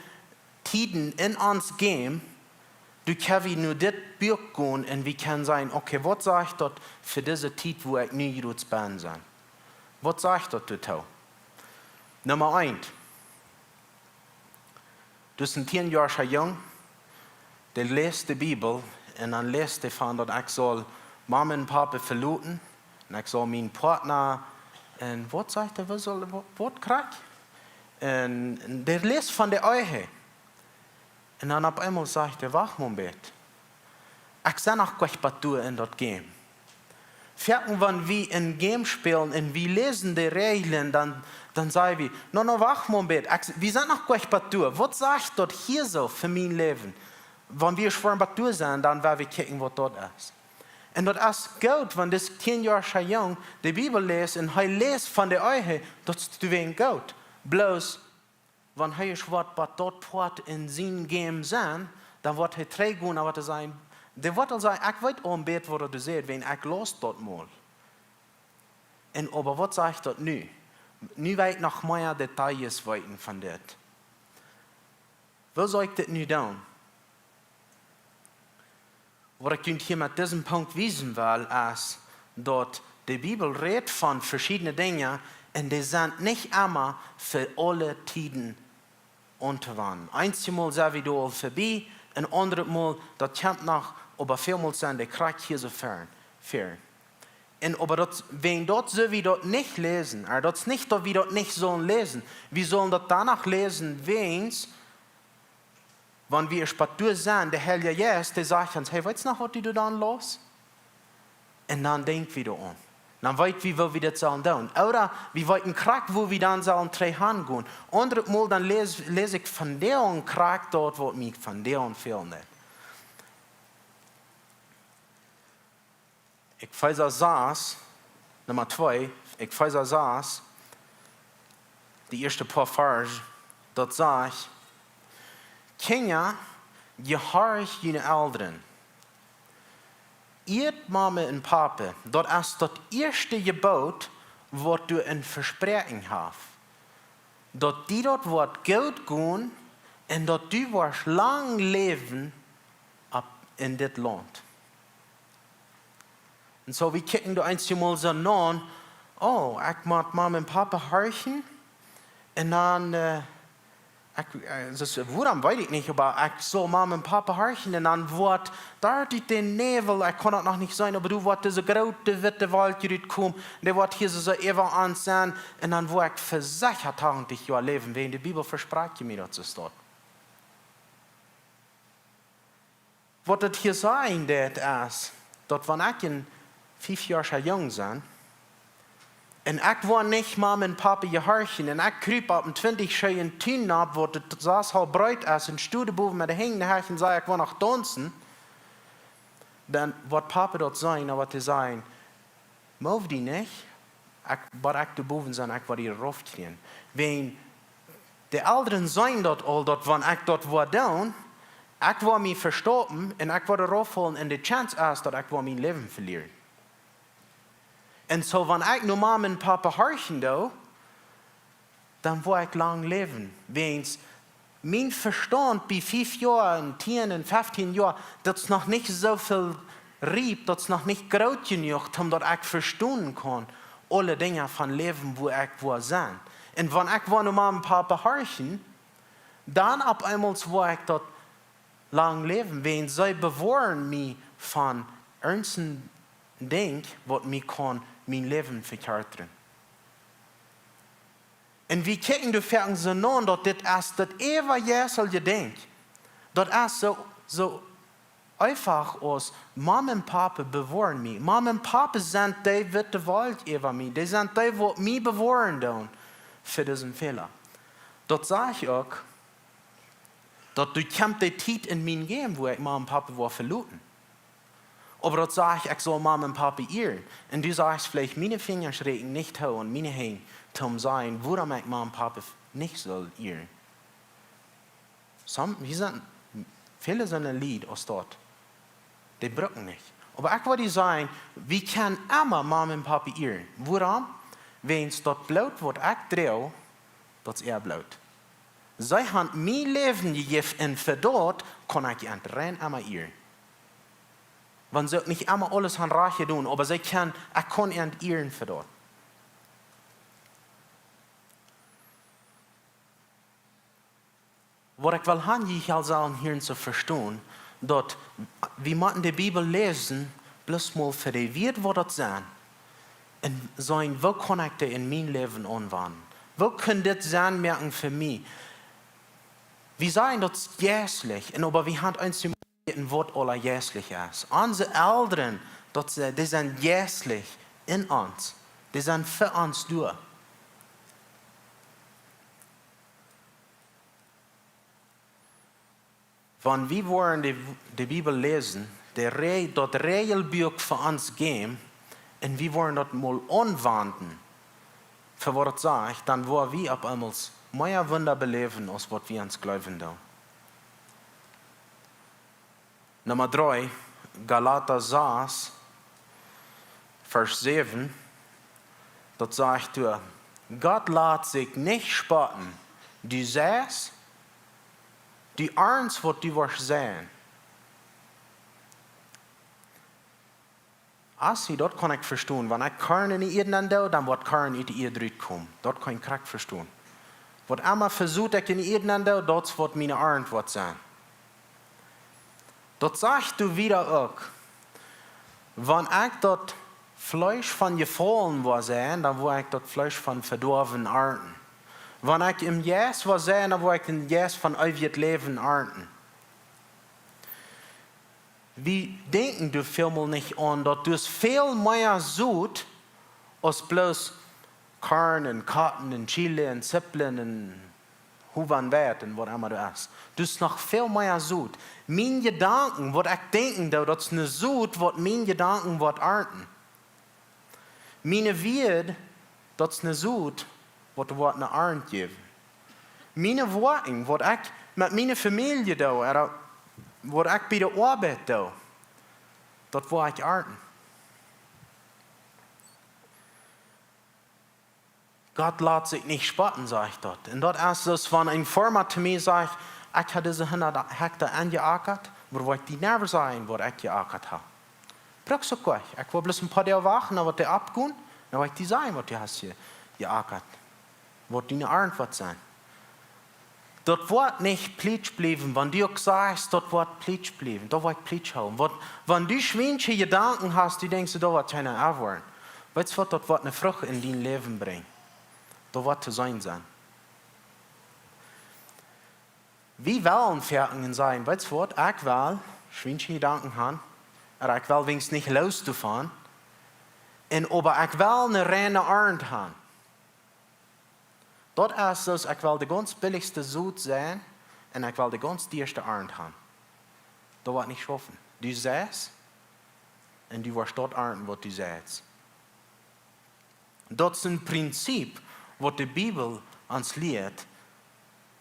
Tiden in uns Game, du kannst nur das Buch gehen und wir können sagen, okay, was sage ich dort für diese Zeit, wo ich nicht jetzt bin? Was sage ich dort dazu? Nummer 1. Du bist ein 10 Jahre jung, der liest die Bibel und dann liest er von, dass ich soll Mama und Papa verlassen und ich soll meinen Partner und was sagt er, was krieg ich? Und der liest von der Ehe. Und dann auf einmal sagt er, wach mal bitte. Ich sehe noch gleich was in das Game. Vierten, wenn wir ein Game spielen und wir lesen die Regeln, dann sagen wir, no, wach mal bitte. Wir sind noch gleich was tun. Was sagt dort hier so für mein Leben? Wenn wir schon was tun sind, dann werden wir gucken, was dort ist. Und das ist gut, wenn das 10 Jahre jung die Bibel liest und er liest von der Ehe, das ist gut. Bloß, wenn er schwört, was dort in seinem Game sind, dann wird er trägen, aber er sagen, der wird sagen, ich weiß auch ein bisschen, was du siehst, wenn ich los dort mal. Und aber was sage ich dort nu? Nu weiß ich noch mehr Details weiten von das. Was soll ich das nu tun? Was ich hier mit diesem Punkt wissen will, ist, dass die Bibel redet von verschiedenen Dingen und die sind nicht immer für alle Tiden unterwandt. Einmal sind wir da vorbei, ein anderes Mal, das kommt noch, aber vielmal sind die Krieg hier so fern. Und aber das, wenn dort so wie dort nicht lesen, das ist nicht, dass wir dort nicht sollen lesen, wir sollen das danach lesen, wenn wir Spatur sind, der Herr Jesus, der sagt uns, hey, weißt du noch, was du dann los? Und dann denk wieder an. Dann weit wie wo wir das sollen tun. Oder wir wollten Krack, wo wir dann sollen drei hingehen. Andere Mal dann lese ich von der und Krack dort, wo mich von der und fehlt nicht. Ich weiß saß, Nummer 2, ich weiß saß, die erste paar Verse, dort sah ich, Kinder, gehorch jene Eltern. Ihr Mama und Papa, dort ist das erste Gebot, was du ein Versprechen hast. Dort die dort wird gut gehen und dort du wirst lang leben in dit Land. Und so wir kicken da einmal so an, oh, ich muss Mama und Papa horchen und dann woran weiß ich nicht, aber ich soll Mama und Papa horchen und dann wird da den Nebel, ich kann das noch nicht sein, aber du wird diese große witte Wald kommen, der wird hier so ewig ansehen und dann wird ich versichert haben, dich ja leben, wie in der Bibel verspricht mir das ist dort. Was das hier sagen, das ist, dort wenn ich in 5 Jahren jung sein, und ich war nicht Mama und Papa gehorchen. Und ich krieg ab dem 20 schönen Tün ab, wo das saß halb Bräut ist, und Studeboven mit der hängenden Herrchen sei, ich war noch tanzen. Dann wird Papa dort sein, aber die sagen, move die nicht, aber ich die Boven sein, ich war die raufkriegen. Wenn die Älteren sein dort all dort, wenn ich dort war down, ich war mich verstorben, und ich war raufholen, und die Chance ist, dass ich war mein Leben verlieren. Und so, wenn ich nur Mama und Papa horchen do, dann will ich lang leben. Wenn mein Verstand bei 5 Jahren, 10 und 15 Jahren, das noch nicht so viel rieb, das noch nicht groß genug, damit ich verstehen kann, alle Dinge von Leben, wo ich war sein. Und wenn ich nur Mama und Papa horchen, dann ab einmal will ich dort lang leben. Wenn sie bewahren mich von ernsten Dingen, was mich kann mein Leben verkörpern. Und wir kicken die Ferien so an, dass das ist das ewige Ding. Das ist so einfach aus, Mama und Papa bewahren mich. Mama und Papa sind die, die die Welt über mich. Die sind die, die mich bewahren tun für diesen Fehler. Das sage ich auch, dass du kämpfst die Zeit in Mien Gäm, wo ich Mama und Papa war verloren. Aber dort sage ich soll Mama und Papa irren. Und du sagst vielleicht, meine Finger schrecken nicht hoch und meine Hände zum sein, warum ich Mama und Papa nicht soll irren. Viele sind ein Lied aus dort. Die brücken nicht. Aber ich würde sagen, wir können immer Mama und Papa irren. Warum? Wenn es dort bleibt, was ich drehe, das ist bleibt. Sie haben mein Leben gegeben und für dort kann ich rein immer irren. Wenn sie nicht immer alles an Rache tun, aber sie kann, ich kann irren für dort. Was ich will haben, ich also hier zu verstehen, dass wir müssen die Bibel lesen, bloß mal für die wird, was das sein. Und sagen, wo kann ich das in mein Leben anwenden? Wo kann das sein, merken für mich? Wir sagen, das ist jährlich, aber wir haben eins zu ein Wort aller jährlich ist. Unsere Eltern, die sind jährlich in uns. Die sind für uns durch. Wenn wir wollen die Bibel lesen, das Regelbuch für uns geben, und wir wollen das mal anwenden, für was das sagt, dann wollen wir ab einmal mehr Wunder beleben, als was wir uns glauben. Nummer 3, Galater 6, Vers 7, dort sagt er, Gott lässt sich nicht spotten. Du siehst, die Ernst, was du wirst sehen. Also, dort kann ich verstehen, wenn ich Kern in Eden do, dann wird Kern in die Erde kommen. Dort kann ich krack verstehen. Was immer versucht ich in Eden do, dort wird meine Ernst sein. Dort sagst du wieder auch, wenn ich dort Fleisch von gefallen war sehen, dann war ich dort Fleisch von verdorben ernten. Wenn ich im Jes war sehen, dann war ich im Jes von ewig Leben ernten. Wie denken du vielmal nicht an, dass du viel mehr sucht, als bloß Korn und Karten und Chile und Zippeln und Huvan Wert und was immer du hast. Du hast noch viel mehr Sud. Meine Gedanken, was ich denke, das ist eine Sud, was meine Gedanken was ernten. Meine Wert, das ist eine Sud, was du eine Ernte geben. Meine Worte, was ich mit meiner Familie da, oder was ich bei der Arbeit da, das war ich ernten. Gott lässt sich nicht spotten, sage ich dort. Und dort ist es, wenn ein Firma zu mir sagt, ich habe diese 100 Hektar angeackert, wo ich die Nerven sein, wo ich geackert habe. Brauchst du gleich. Ich will bloß ein paar Tage wachen, dann wird der abgehen, dann will ich die sein, was du hast hier geackert. Wird deine Antwort sein. Dort wird nicht Plitsch bleiben, wenn du sagst, dort wird Plitsch bleiben, dort wird Plitsch haben. Wenn du schwindliche Gedanken hast, du denkst, da wird keiner aufhören. Weißt du was, dort wird eine Frucht in dein Leben bringen. Da wird zu sein. Wie wollen Fertigen sein? Weißt du was, ich will schwindliche Gedanken haben, aber ich will wenigstens nicht loszufahren. Aber ich will eine reine Ernte haben. Dort ist es, ich will die ganz billigste Sud sein und ich will die ganz teuerste Ernte haben. Das wird nicht schaffen. Du säst und du wirst dort ernten, was du säst. Das ist ein Prinzip, was die Bibel uns lehrt,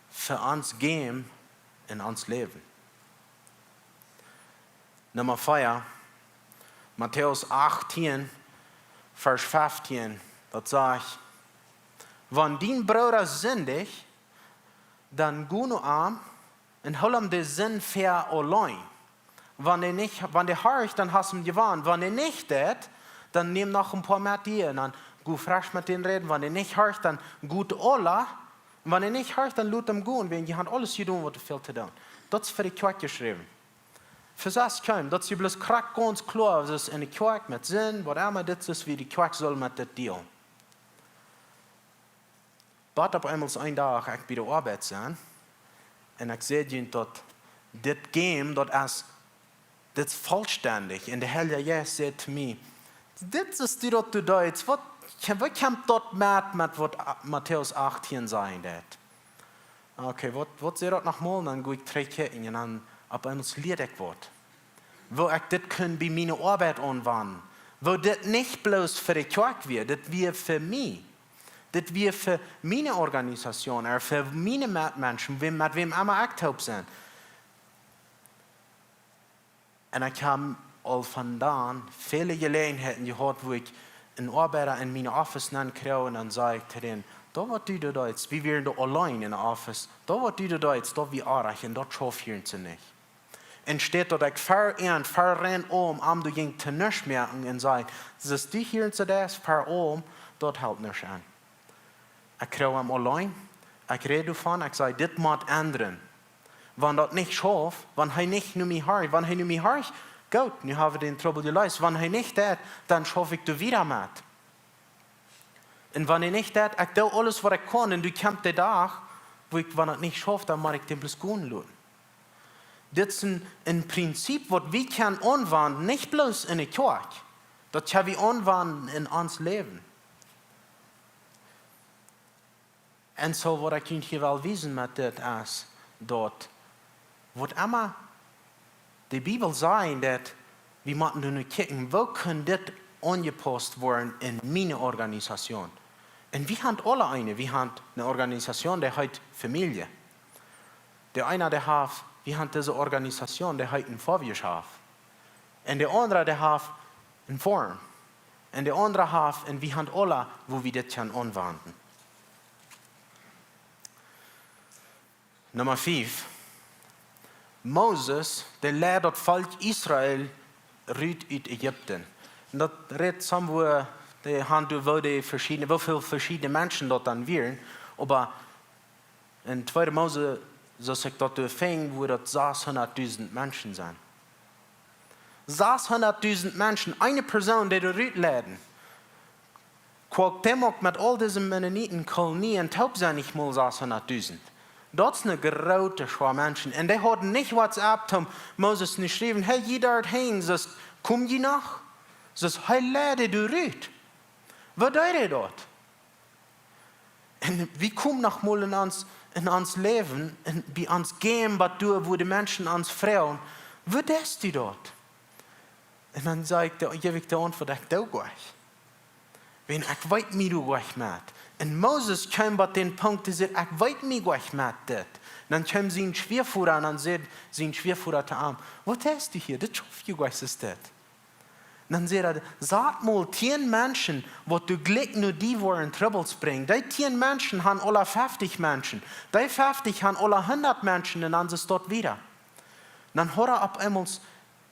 für uns Gäm in uns Leben. Nummer 4, Matthäus 18, Vers 15, das sagt, wenn dein Bruder sündig, dann geh nur an und hol ihm den Sinn für allein. Wenn der hört, dann hast du ihn gewarnt. Wenn er nicht tut, dann nimm noch ein paar mehr dir und dann geh frisch mit ihm reden. Wenn er nicht hört, dann gut alle. Und wenn er nicht hört, dann lut ihm gehen, weil die haben alles getan, was du viel zu tun. Das ist für die Kirche geschrieben. Für das kommt, das ist bloß ganz klar, das ist in der Kirche mit Sinn, was immer das ist, wie die Kirche soll mit dem dealen. Dort auf einmal einen Tag, ich bei der Arbeit sein, und ich sehe, dass das Game, das ist vollständig. Und der Herr Jesus sagt zu mir, das ist die, was du Deutsch, was kommt dort mit, was Matthäus 18 sein wird? Okay, was sehe ich nochmal? Dann gehe ich 3 Ketten und dann auf einmal liert ich was. Wo ich das bei meiner Arbeit anwenden. Wo das nicht bloß für die Kirche wird, das wird für mich. Das wird für meine Organisation, für meine Menschen, mit wem immer ich taub sind. Und ich habe all von da viele Gelegenheiten gehabt, wo ich einen Arbeiter in meine Office kriege und dann sage ich zu denen, da wird du da jetzt, wir wären da allein in der Office, da wird du da jetzt, da wir erreichen, dort schaffen sie nicht. Und steht dort, ich fahre du gehst zu nichts merken und sage, das ist die hier und so das, fahr dort hält nichts an. Ich kriege ihn allein, ich rede davon, ich sage, das muss ändern. Wenn das nicht schafft, wenn er nicht nur mich hört, gut, nu haben wir den Trouble gelöst. Wenn er nicht tut, dann schaffe ich das wieder mit. Und wenn er nicht tut, ich tue alles, was ich kann, und du kommst den Tag, wenn er nicht schafft, dann mache ich den bloß gehen lassen. Das ist ein Prinzip, das wir anwenden können, nicht bloß in der Kirche. Das können wir anwenden in unserem Leben. Und so, was ich hier will wissen mit das ist, dort, was immer die Bibel sagt, dass wir müssen nur gucken, wo kann das angepasst werden in meine Organisation. Und wir haben alle eine. Wir haben eine Organisation, die heißt Familie. Der eine, wir haben diese Organisation, die heißt ein Vorwirtschaft. Und der andere, der hat eine Form. Und der andere hat, und wir haben alle, wo wir das anwenden. Nummer 5. Moses, der lehrt das Volk Israel raus aus Ägypten. Und das redet somewhere, die haben wo viele verschiedene Menschen dort dann wären. Aber in 2. Mose, so sagt dort der Fing, wo das 600.000 Menschen sind. 600.000 Menschen, eine Person, die da rausläden. Quock demok mit all diesen Mennoniten Kolonien, taub sind nicht mal 600.000. Das ist eine große Schar Menschen. Und die hatten nicht WhatsApp, um Moses nicht geschrieben, hey, jeder dorthin, komm je noch? Hey, lade du rüt. Wat doet hij dat? En wie komt nog mal in ons leven, en bij ons game, wat doen, wo de mensen ons vragen, wat is die dat? En dan geef ik de antwoord, ik doe gleich. Wenn ik weet niet hoe gleich met. En Moses kwam bij den Punkt, die zegt, ik weet niet gleich met dit. Dan kwam zijn schwervoerder en dan zei zijn schwervoerder te hem, wat is die hier? Dit schafft je gleich is dit. Dan zei hij, sag mal 10 Menschen, wat du gleich nur die wollen Troubles bringen. Die 10 Menschen haben alle 50 Menschen. Die 50 haben alle 100 Menschen und dann ist es dort wieder. Dann hat er auf einmal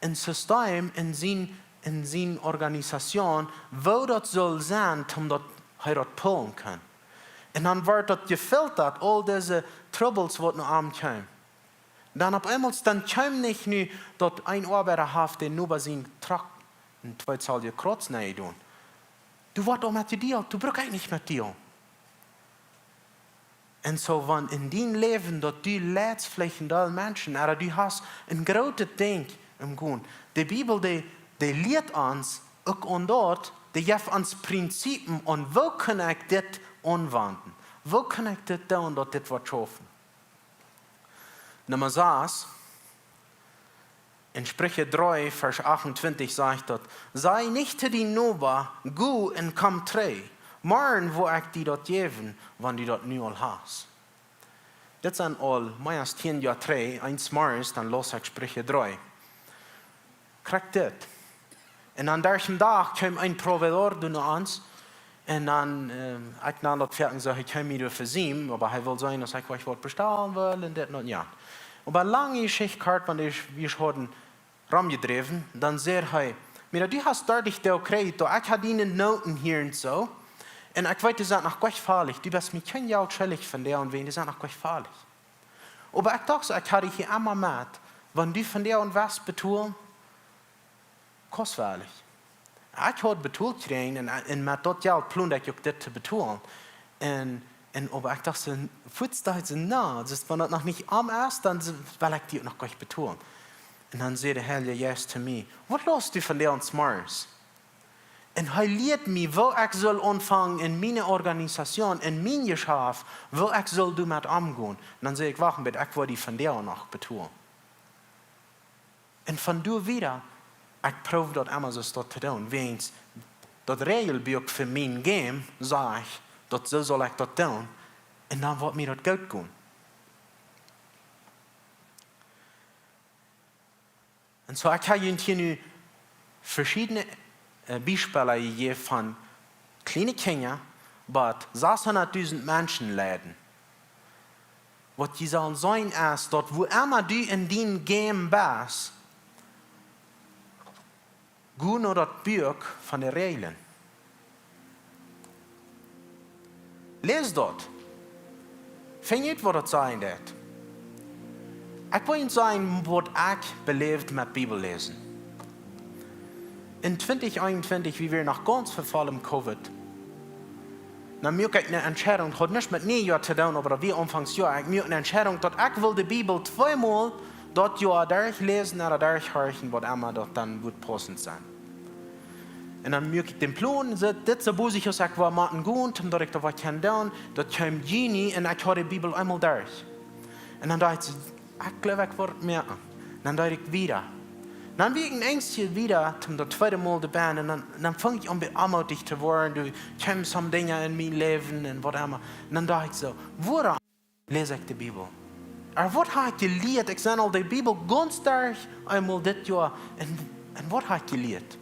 ein System in seiner Organisation, wo das soll sein, damit er das pullen kann. Und dann wird das gefiltert, all diese Troubles, die noch ankommen. Dann auf einmal, dann kommt nicht nur, dass ein Arbeiter hat, der nur bei seinem Trakt und 2 soll je Kreuz nein tun. Du warst auch mit dir, du brauchst eigentlich nicht mit dir. Und so, wenn in deinem Leben, dass du lädst vielleicht alle Menschen, aber du hast ein großes Ding im Grund. Die Bibel, die lehrt uns, auch und dort, die gibt uns Prinzipien, und wo kann ich das anwenden? Wo kann ich das tun, dass das wird schaffen? Nummer 6, in Sprüche 3, Vers 28 sagt dort, sei nicht die Nova, gu und komm trei, morgen wo ich die dort geben, wann die dort nu all hast. Das sind all, meist 10 Jahre 3, eins morgens, dann los ich Sprüche 3. Kriegt das. Und an diesem Tag kam ein Provedor zu uns, und dann, ich nahm das fertig und sagte, ich kann mich für sie, aber er will sein, dass ich was bestellen will, und das und ja. Aber lange Geschichte gehört, wenn wir hatten rumgedreven, dann sagt er, mir du hast deutlich der Kredit, ich habe ihnen Noten hier und so, und ich weiß, die sind noch gleich gefährlich, du bist mir kein Jahr schuldig von der und wen, die sind noch gleich gefährlich. Aber ich dachte, ich hatte hier immer mit, wenn du von der und was betont, kostfährlich. Ich habe betont gekriegt, und mit dort Geld plundert ich auch das zu betonen. Aber ich dachte, Fußzeit sind nah, wenn das noch nicht am ist, dann will ich die auch noch gleich betonen. Und dann sagt der Herr Jesus zu mir, was lässt du von der uns Mars? Und er lehrt mich, wo ich soll anfangen in meiner Organisation, in meinem Geschäft, wo ich soll damit umgehen. Und dann sage ich, wachen bitte, ich will die von der auch noch betonen. Und von du wieder, ich probe dort immer so zu tun. Wenn das Regelbuch für Mien Gäm, sage ich, dat so soll ich das tun. Und dann wird mir das gut gehen. Und so, ich habe Ihnen hier verschiedene Beispiele gegeben von kleinen Kindern, die 600.000 Menschen leiden. Was die sollen sein ist, dort wo immer du in deinem Game bist, geh nur das Buch von der Räajlen. Lees dort. Find uit wat het zijn dat. Ik wil Ihnen sagen, wat ich beleefd met Bibel lesen. In 2021, wie wir noch ganz verfallen Covid, dann möchte ich eine Entscheidung, hat nicht mit Jahr zu tun, aber wie Anfangsjahr, ich möchte eine Entscheidung, dass ich will die Bibel 2-mal dort Jahr durchlesen oder durchhören, was immer dort dann wird passend sein. Und dann möchte ich den Plan, das so muss ich auch war machen gut, damit ich da was kann tun, das kam Juni und ich habe die Bibel einmal durch. Und dann dachte ich glaube, ich werde merken. Dann dachte ich wieder. Dann bin ich ein Ängstchen wieder, zum zweiten Mal dabei, und dann fange ich an, beanmutigt zu werden, du kommst some Dinge in mein Leben und was immer. Und dann dachte ich so, woran lese ich die Bibel? Aber was habe ich gelehrt? Ich sage die Bibel ganz durch, einmal das Jahr, und was habe ich gelehrt?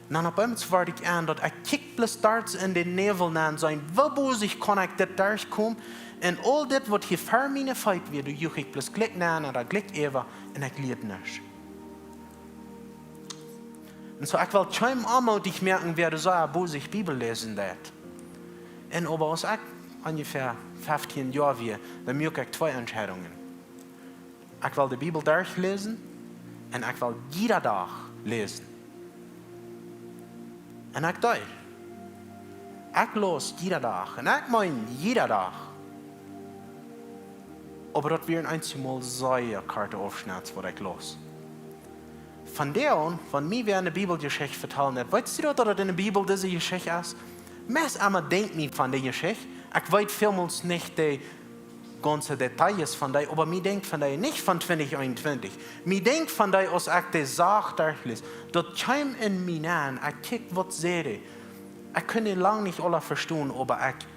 Und dann auf einmal werde ich an, dass ich kick bloß dort in den Nebel sein, wo muss ich kann ich das durchkommen, und all das, was hier für meine Feit wird, du ich bloß klick nein oder klick eben, und ich lehre nicht. Und so, ich will kaum anmutig merken, wer so eine sich Bibel lesen wird. Und aber als ich ungefähr 15 Jahre war, dann möchte ich 2 Entscheidungen. Ich will die Bibel durchlesen und ich will jeden Tag lesen. Und ich tue. Ich los jeden Tag. Und ich meine jeden Tag. Aber das wird ein einziges Mal so eine Karte aufschneiden, was ich los. Von der an, von mir wer eine Bibelgeschichte vertellen hat, weißt du, dass in der Bibel diese Geschichte ist? Mes einmal denkt mir von der Geschichte, ich weiß vielmals nicht die ganzen Details von der, aber mir denkt von der nicht von 2021. Mir denkt von der, als ich die Sache durchlese, dort kam in mir an, ich kick, was sehe. Ich kann lange nicht alle verstehen, aber ich,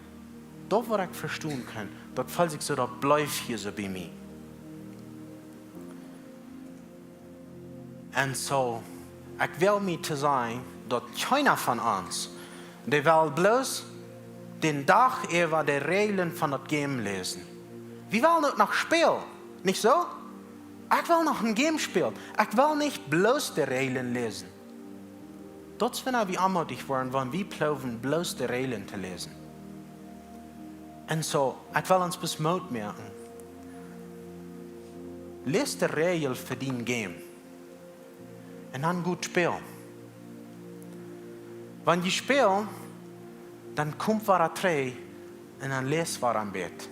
das, was ich verstehen kann, dort falls ich so, das bleibt hier so bei mir. Und so, ich will mir zu sein, dass keiner von uns, der will bloß den Tag über die Regeln von das Game lesen. Wir wollen noch spielen, nicht so? Ich will noch ein Game spielen. Ich will nicht bloß die Regeln lesen. Das wenn wir anmutig waren, wenn wir ploven, bloß die Regeln zu lesen. Und so, ich will uns bis Mut merken. Lies die Regeln für dein Game. Und dann gut spielen. Wenn die spielen, dann kommt war er drei und dann lest war er ein Bett.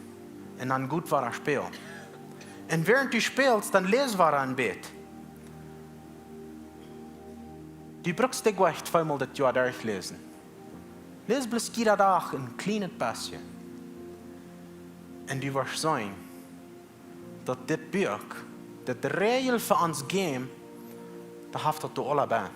Und dann gut war er spielen. Und während du spielst, dann lest war er ein Bett. Du brauchst dich gleich zweimal das Jahr durchlesen. Lies bloß jeder Tag ein kleines bisschen. Und du wirst sehen, dass das Buch, dass die Regel für uns Game, da haftet du alle bei.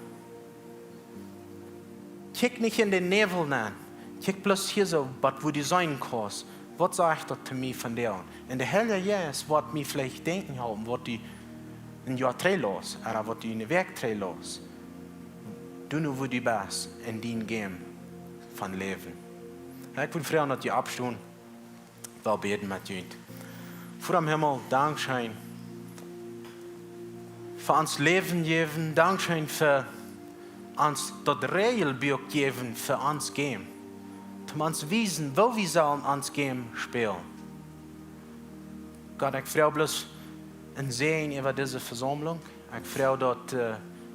Kijk nicht in den Nebel an. Kijk bloß hier so, was wo du sein kannst. Was sagt das zu mir von dir? Und der Herr ist, was mir vielleicht denken haben, was du in Jahr 3 los, oder was du in der Werk 3 los. Du nur, wo du bist, in dein Game von Leben. Ich will fragen, dass du abstehen, weil beten mit dir. Vor dem Himmel, Dankeschön für uns Leben geben, Dankeschön für uns das Regelbuch geben für uns Game. Um uns wissen, wo wir sollen uns Game spielen. Gott, ich freue bloß ein Sehen über diese Versammlung. Ich freue, dass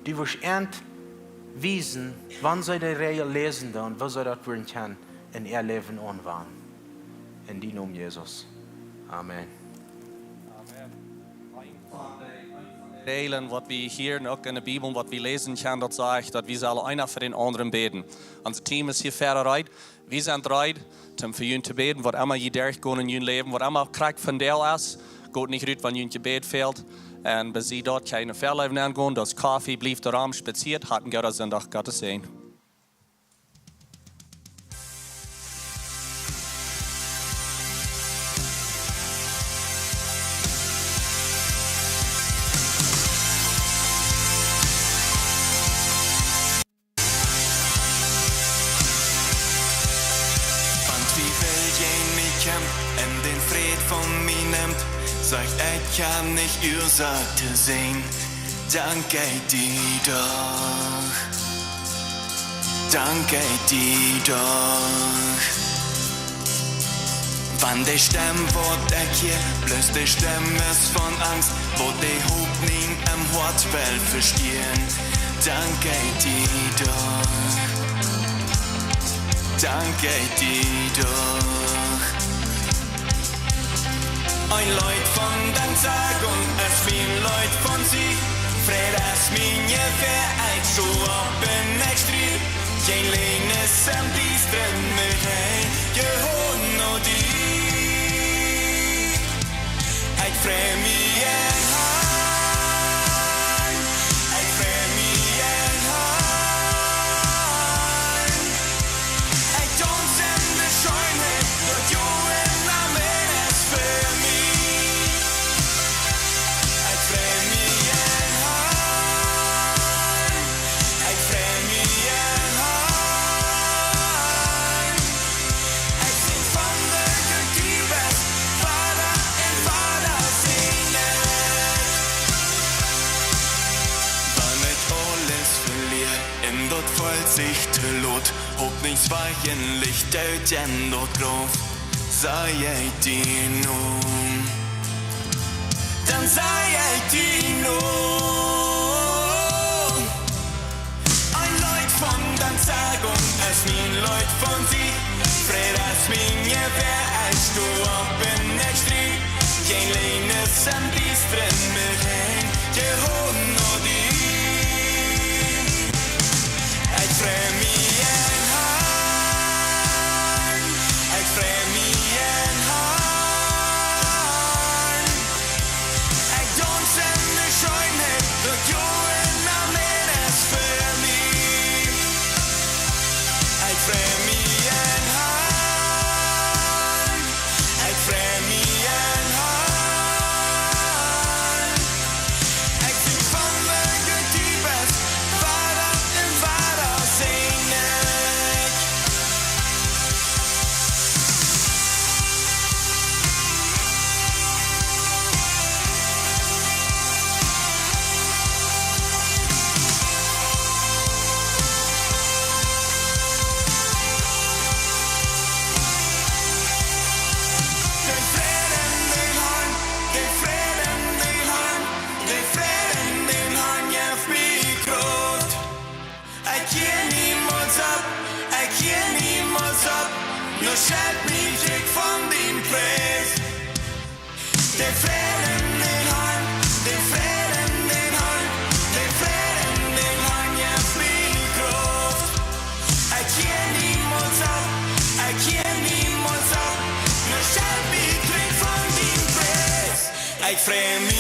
du wirst wissen, wann soll die Regel lesen und wo soll das werden kann in ihr Leben anwenden. In die Namen Jesus. Amen. Räajlen, was wir hier auch in der Bibel, was wir lesen können, das sagt, dass wir sollen einer für den anderen beten. Unser Team ist hier bereit. Wir sind bereit, um für ihn zu beten, was immer ihr durchgehen in ihrem Leben, was immer kriegt von der ist. Geht nicht gut, wenn ihr Gebet fehlt. Und bis sie dort keine Verleben angehen, das Kaffee blieb der Raum spaziert, hatten Gott Sonntag Gottes Segen. En den fred von mir nimmt, sagt ich kann nicht Ursache sehen. Danke dir doch, danke dir doch. Wann die Stimme wird hier, bloß die Stimme ist von Angst, wo die Hoffnung im Wortspiel verstehen. Danke dir doch, danke dir doch. Ein Leut von den Tag und es viel Leut von sie. Fred es minje vereint, so open ik strijd. Geen lene sem die strømmer hei, je hånd og die. Ik frem igjen heim, ik frem igjen heim. Ik danser in de skjønnhet, dat jo en amen es for meg. Sich til lot, håp niks veien licht ut enda grov, sa jeg til noen. Den sa jeg til noen. Ein Leut von den Sagen, es min Leut von sie, fredags minje vær jeg stå opp en ekstry, jeg lener sem de strømmer heng, jeg hånd og de. Frem igjen heim, skälp mig trygg från din pris. Det är freden din hand, det är freden din hand, det är freden din hand, jag min kraft. Jag känner emot allt, jag känner emot allt. Nu skälp mig trygg från din pris. Jag främjar